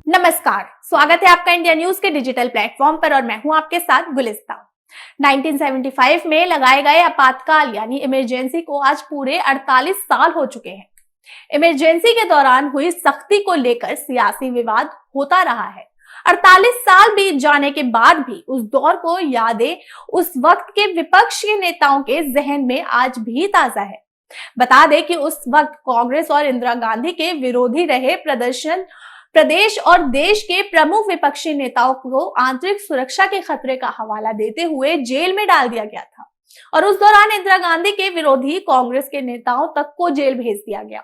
नमस्कार, स्वागत है आपका इंडिया न्यूज के डिजिटल प्लेटफॉर्म पर और मैं हूं आपके साथ गुलिस्ता। 1975 में लगाए गए आपातकाल यानी इमरजेंसी को आज पूरे 48 साल हो चुके हैं। इमरजेंसी के दौरान हुई सख्ती को लेकर सियासी विवाद होता रहा है। 48 साल बीत जाने के बाद भी उस दौर को यादें उस वक्त के विपक्ष के नेताओं के जहन में आज भी ताजा है। बता दें कि उस वक्त कांग्रेस और इंदिरा गांधी के विरोधी रहे प्रदेश और देश के प्रमुख विपक्षी नेताओं को आंतरिक सुरक्षा के खतरे का हवाला देते हुए जेल में डाल दिया गया था और उस दौरान इंदिरा गांधी के विरोधी कांग्रेस के नेताओं तक को जेल भेज दिया गया।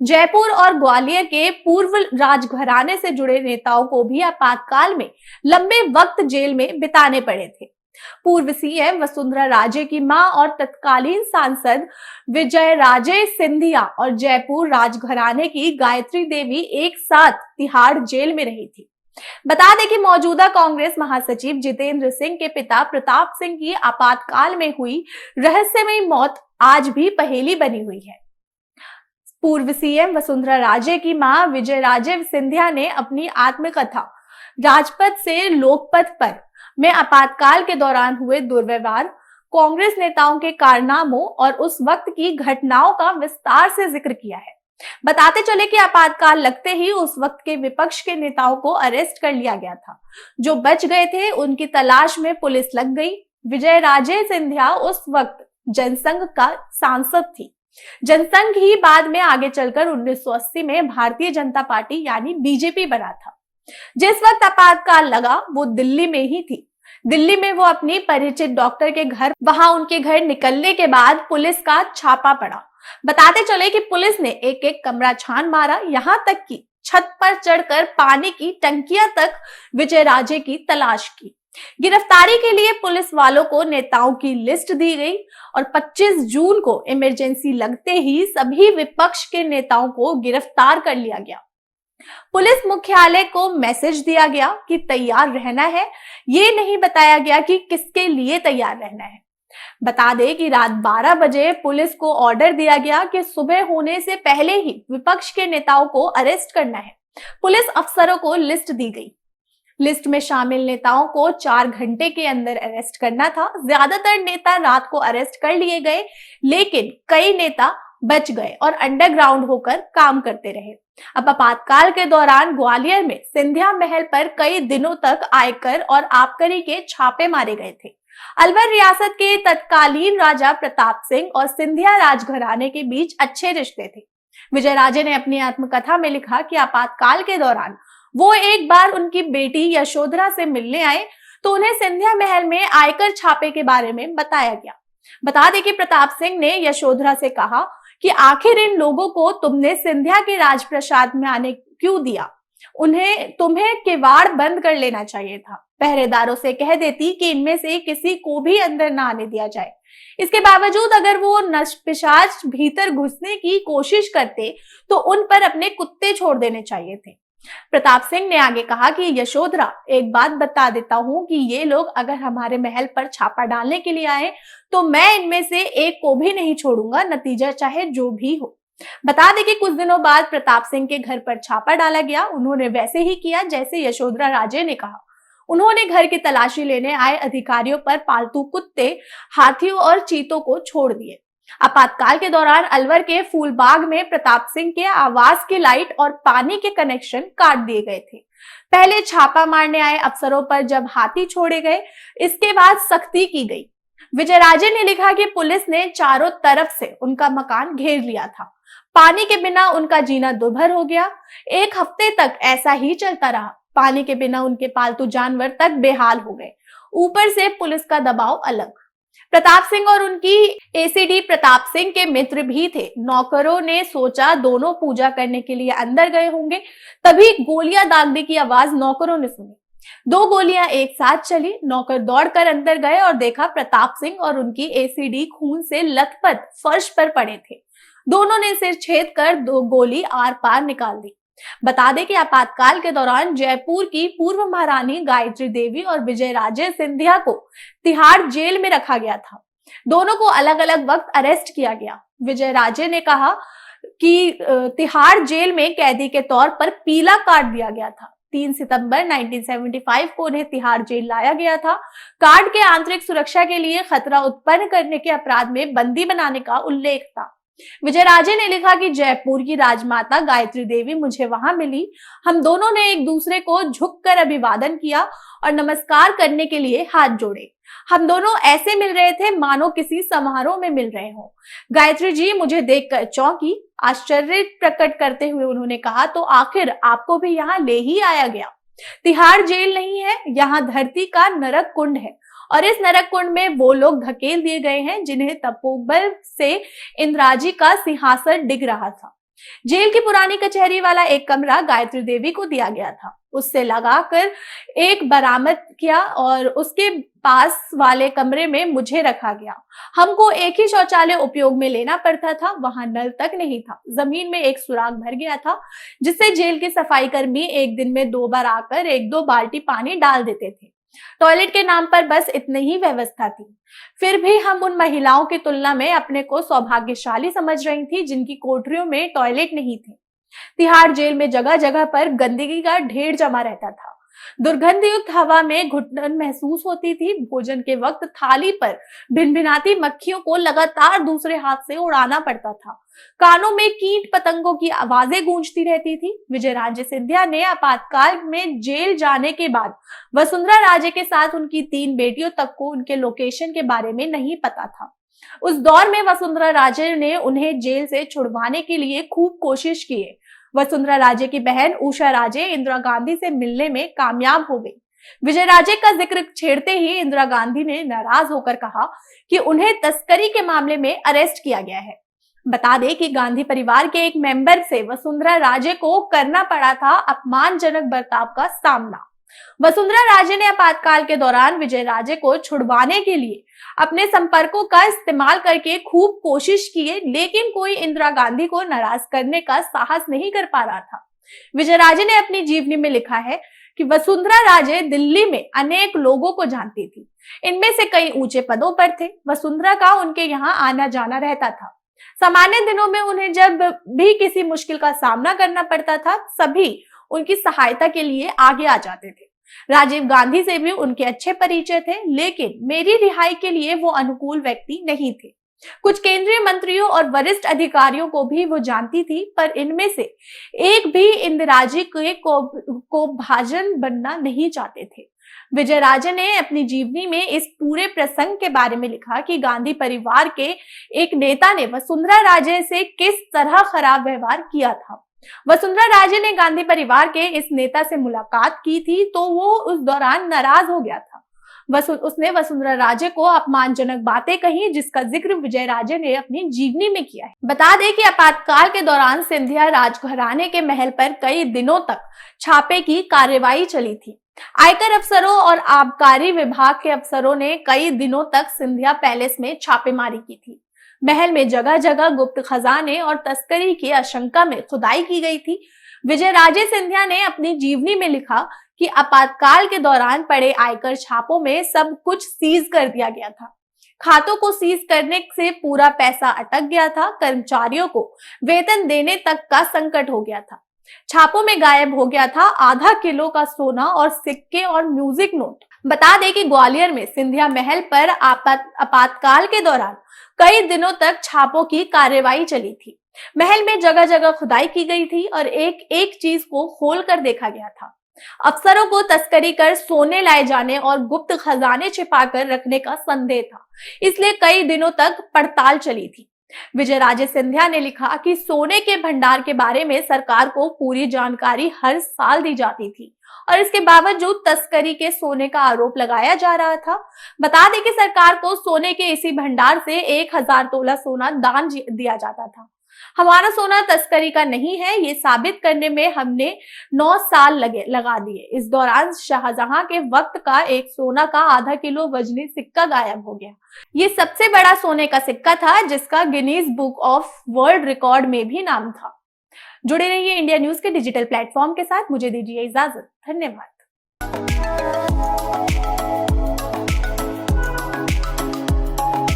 जयपुर और ग्वालियर के पूर्व राजघराने से जुड़े नेताओं को भी आपातकाल में लंबे वक्त जेल में बिताने पड़े थे। पूर्व सीएम वसुंधरा राजे की मां और तत्कालीन सांसद विजयराजे सिंधिया और जयपुर राजघराने की गायत्री देवी एक साथ तिहाड़ जेल में रही थी। बता दें कि मौजूदा कांग्रेस महासचिव जितेंद्र सिंह के पिता प्रताप सिंह की आपातकाल में हुई रहस्यमयी मौत आज भी पहेली बनी हुई है। पूर्व सीएम वसुंधरा राजे की मां विजयराजे सिंधिया ने अपनी आत्मकथा राजपथ से लोकपथ पर में आपातकाल के दौरान हुए दुर्व्यवहार, कांग्रेस नेताओं के कारनामों और उस वक्त की घटनाओं का विस्तार से जिक्र किया है। बताते चले कि आपातकाल लगते ही उस वक्त के विपक्ष के नेताओं को अरेस्ट कर लिया गया था। जो बच गए थे उनकी तलाश में पुलिस लग गई। विजयराजे सिंधिया उस वक्त जनसंघ का सांसद थी। जनसंघ ही बाद में आगे चलकर 1980 में भारतीय जनता पार्टी यानी बीजेपी बना था। जिस वक्त आपातकाल लगा वो दिल्ली में ही थी। दिल्ली में वो अपनी परिचित डॉक्टर के घर, वहां उनके घर निकलने के बाद पुलिस का छापा पड़ा। बताते चले कि पुलिस ने एक एक कमरा छान मारा, यहाँ तक कि छत पर चढ़कर पानी की टंकियां तक विजयराजे की तलाश की। गिरफ्तारी के लिए पुलिस वालों को नेताओं की लिस्ट दी गई और 25 जून को इमरजेंसी लगते ही सभी विपक्ष के नेताओं को गिरफ्तार कर लिया गया। पुलिस मुख्यालय को मैसेज दिया गया कि तैयार रहना है। ये नहीं बताया गया कि किसके लिए तैयार रहना है। बता दें कि रात 12 बजे पुलिस को ऑर्डर दिया गया कि सुबह होने से पहले ही विपक्ष के नेताओं को अरेस्ट करना है। पुलिस अफसरों को लिस्ट दी गई। लिस्ट में शामिल नेताओं को 4 घंटे के अंदर अरेस्ट करना था। ज्यादातर नेता रात को अरेस्ट कर लिए गए, लेकिन कई नेता बच गए और अंडरग्राउंड होकर काम करते रहे। अब आपातकाल के दौरान ग्वालियर में सिंधिया महल पर कई दिनों तक आयकर और आबकारी के छापे मारे गए थे। अलवर रियासत के तत्कालीन राजा प्रताप सिंह और सिंधिया राजघराने के बीच अच्छे रिश्ते थे। विजयराजे ने अपनी आत्मकथा में लिखा कि आपातकाल के दौरान वो एक बार उनकी बेटी यशोधरा से मिलने आए तो उन्हें सिंधिया महल में आयकर छापे के बारे में बताया गया। बता दें कि प्रताप सिंह ने यशोधरा से कहा कि आखिर इन लोगों को तुमने सिंधिया के राजप्रसाद में आने क्यों दिया? तुम्हें किवाड़ बंद कर लेना चाहिए था। पहरेदारों से कह देती कि इनमें से किसी को भी अंदर ना आने दिया जाए। इसके बावजूद अगर वो नष्पिशाच भीतर घुसने की कोशिश करते तो उन पर अपने कुत्ते छोड़ देने चाहिए थे। प्रताप सिंह ने आगे कहा कि यशोधरा, एक बात बता देता हूं कि ये लोग अगर हमारे महल पर छापा डालने के लिए आए तो मैं इनमें से एक को भी नहीं छोड़ूंगा, नतीजा चाहे जो भी हो। बता दें कि कुछ दिनों बाद प्रताप सिंह के घर पर छापा डाला गया। उन्होंने वैसे ही किया जैसे यशोधरा राजे ने कहा। उन्होंने घर की तलाशी लेने आए अधिकारियों पर पालतू कुत्ते, हाथियों और चीतों को छोड़ दिए। आपातकाल के दौरान अलवर के फूलबाग में प्रताप सिंह के आवास की लाइट और पानी के कनेक्शन काट दिए गए थे। पहले छापा मारने आए अफसरों पर जब हाथी छोड़े गए, इसके बाद सख्ती की गई। विजयराजे ने लिखा कि पुलिस ने चारों तरफ से उनका मकान घेर लिया था। पानी के बिना उनका जीना दुर्भर हो गया। 1 हफ्ते तक ऐसा ही चलता रहा। पानी के बिना उनके पालतू जानवर तक बेहाल हो गए। ऊपर से पुलिस का दबाव अलग। प्रताप सिंह और उनकी एसीडी प्रताप सिंह के मित्र भी थे। नौकरों ने सोचा दोनों पूजा करने के लिए अंदर गए होंगे, तभी गोलियां दागने की आवाज नौकरों ने सुनी। 2 गोलियां एक साथ चली। नौकर दौड़कर अंदर गए और देखा प्रताप सिंह और उनकी एसीडी खून से लथपथ फर्श पर पड़े थे। दोनों ने सिर छेद कर 2 गोली आर पार निकाल दी। बता दें कि आपातकाल के दौरान जयपुर की पूर्व महारानी गायत्री देवी और विजयराजे सिंधिया को तिहाड़ जेल में रखा गया था। दोनों को अलग अलग वक्त अरेस्ट किया गया। विजयराजे ने कहा कि तिहाड़ जेल में कैदी के तौर पर पीला काट दिया गया था। 3 सितंबर 1975 को उन्हें तिहाड़ जेल लाया गया था। गार्ड के आंतरिक सुरक्षा के लिए खतरा उत्पन्न करने के अपराध में बंदी बनाने का उल्लेख था। विजयराजे ने लिखा कि जयपुर की राजमाता गायत्री देवी मुझे वहां मिली। हम दोनों ने एक दूसरे को झुककर अभिवादन किया और नमस्कार करने के लिए हाथ जोड़े। हम दोनों ऐसे मिल रहे थे मानो किसी समारोह में मिल रहे हों। गायत्री जी मुझे देखकर चौंकी। आश्चर्य प्रकट करते हुए उन्होंने कहा, तो आखिर आपको भी यहाँ ले ही आया गया। तिहाड़ जेल नहीं है, यहाँ धरती का नरक कुंड है और इस नरक कुंड में वो लोग धकेल दिए गए हैं जिन्हें तपोबल से इंद्राजी का सिंहासन डिग रहा था। जेल की पुरानी कचहरी वाला एक कमरा गायत्री देवी को दिया गया था। उससे लगाकर एक बरामद किया और उसके पास वाले कमरे में मुझे रखा गया। हमको एक ही शौचालय उपयोग में लेना पड़ता था, वहां नल तक नहीं था। जमीन में एक सुराख भर गया था जिससे जेल के सफाई कर्मी एक दिन में 2 बार आकर 1-2 बाल्टी पानी डाल देते थे। टॉयलेट के नाम पर बस इतनी ही व्यवस्था थी। फिर भी हम उन महिलाओं की तुलना में अपने को सौभाग्यशाली समझ रही थी जिनकी कोठरियों में टॉयलेट नहीं थे। तिहाड़ जेल में जगह जगह पर गंदगी का ढेर जमा रहता था। दुर्गंधयुक्त हवा में घुटन महसूस होती थी। भोजन के वक्त थाली पर भिनभिनाती मक्खियों को लगातार दूसरे हाथ से उड़ाना पड़ता था। कानों में कीट पतंगों की आवाजें गूंजती रहती थी। विजयराजे सिंधिया ने आपातकाल में जेल जाने के बाद वसुंधरा राजे के साथ उनकी 3 बेटियों तक को उनके लोकेशन के बारे में नहीं पता था। उस दौर में वसुंधरा राजे ने उन्हें जेल से छुड़वाने के लिए खूब कोशिश की। वसुंधरा राजे की बहन उषा राजे इंदिरा गांधी से मिलने में कामयाब हो गई। विजयराजे का जिक्र छेड़ते ही इंदिरा गांधी ने नाराज होकर कहा कि उन्हें तस्करी के मामले में अरेस्ट किया गया है। बता दें कि गांधी परिवार के एक मेंबर से वसुंधरा राजे को करना पड़ा था अपमानजनक बर्ताव का सामना। वसुंधरा राजे ने आपातकाल के दौरान विजयराजे को छुड़वाने के लिए अपने संपर्कों का इस्तेमाल करके खूब कोशिश की, लेकिन कोई इंदिरा गांधी को नाराज करने का साहस नहीं कर पा रहा था। विजयराजे ने अपनी जीवनी में लिखा है कि वसुंधरा राजे दिल्ली में अनेक लोगों को जानती थी। इनमें से कई ऊंचे पदों पर थे। वसुंधरा का उनके यहाँ आना जाना रहता था। सामान्य दिनों में उन्हें जब भी किसी मुश्किल का सामना करना पड़ता था, सभी उनकी सहायता के लिए आगे आ जाते थे। राजीव गांधी से भी उनके अच्छे परिचय थे, लेकिन मेरी रिहाई के लिए वो अनुकूल व्यक्ति नहीं थे। कुछ केंद्रीय मंत्रियों और वरिष्ठ अधिकारियों को भी वो जानती थी, पर इनमें से एक भी इंदिराजी को भाजन बनना नहीं चाहते थे। विजयराजे ने अपनी जीवनी में इस पूरे प्रसंग के बारे में लिखा कि गांधी परिवार के एक नेता ने वसुंधरा राजे से किस तरह खराब व्यवहार किया था। वसुंधरा राजे ने गांधी परिवार के इस नेता से मुलाकात की थी तो वो उस दौरान नाराज हो गया था। उसने वसुंधरा राजे को अपमानजनक बातें कही, जिसका जिक्र विजयराजे ने अपनी जीवनी में किया है। बता दें कि आपातकाल के दौरान सिंधिया राजघराने के महल पर कई दिनों तक छापे की कार्रवाई चली थी। आयकर अफसरों और आबकारी विभाग के अफसरों ने कई दिनों तक सिंधिया पैलेस में छापेमारी की थी। महल में जगह जगह गुप्त खजाने और तस्करी की आशंका में खुदाई की गई थी। विजयराजे सिंधिया ने अपनी जीवनी में लिखा कि आपातकाल के दौरान पड़े आयकर छापों में सब कुछ सीज कर दिया गया था। खातों को सीज करने से पूरा पैसा अटक गया था। कर्मचारियों को वेतन देने तक का संकट हो गया था। छापों में गायब हो गया था आधा किलो का सोना और सिक्के और म्यूजिक नोट। बता दें कि ग्वालियर में सिंधिया महल पर आपातकाल के दौरान कई दिनों तक छापों की कार्रवाई चली थी। महल में जगह जगह खुदाई की गई थी और एक एक चीज को खोल कर देखा गया था। अफसरों को तस्करी कर सोने लाए जाने और गुप्त खजाने छिपाकर रखने का संदेह था, इसलिए कई दिनों तक पड़ताल चली थी। विजयराजे सिंधिया ने लिखा कि सोने के भंडार के बारे में सरकार को पूरी जानकारी हर साल दी जाती थी और इसके बावजूद तस्करी के सोने का आरोप लगाया जा रहा था। बता दें कि सरकार को सोने के इसी भंडार से 1000 तोला सोना दान दिया जाता था। हमारा सोना तस्करी का नहीं है, ये साबित करने में हमने 9 साल लगा दिए। इस दौरान शाहजहां के वक्त का एक सोना का आधा किलो वजनी सिक्का गायब हो गया। ये सबसे बड़ा सोने का सिक्का था जिसका Guinness book of world record में भी नाम था। जुड़े रहिए इंडिया न्यूज के डिजिटल प्लेटफॉर्म के साथ। मुझे दीजिए इजाजत। धन्यवाद।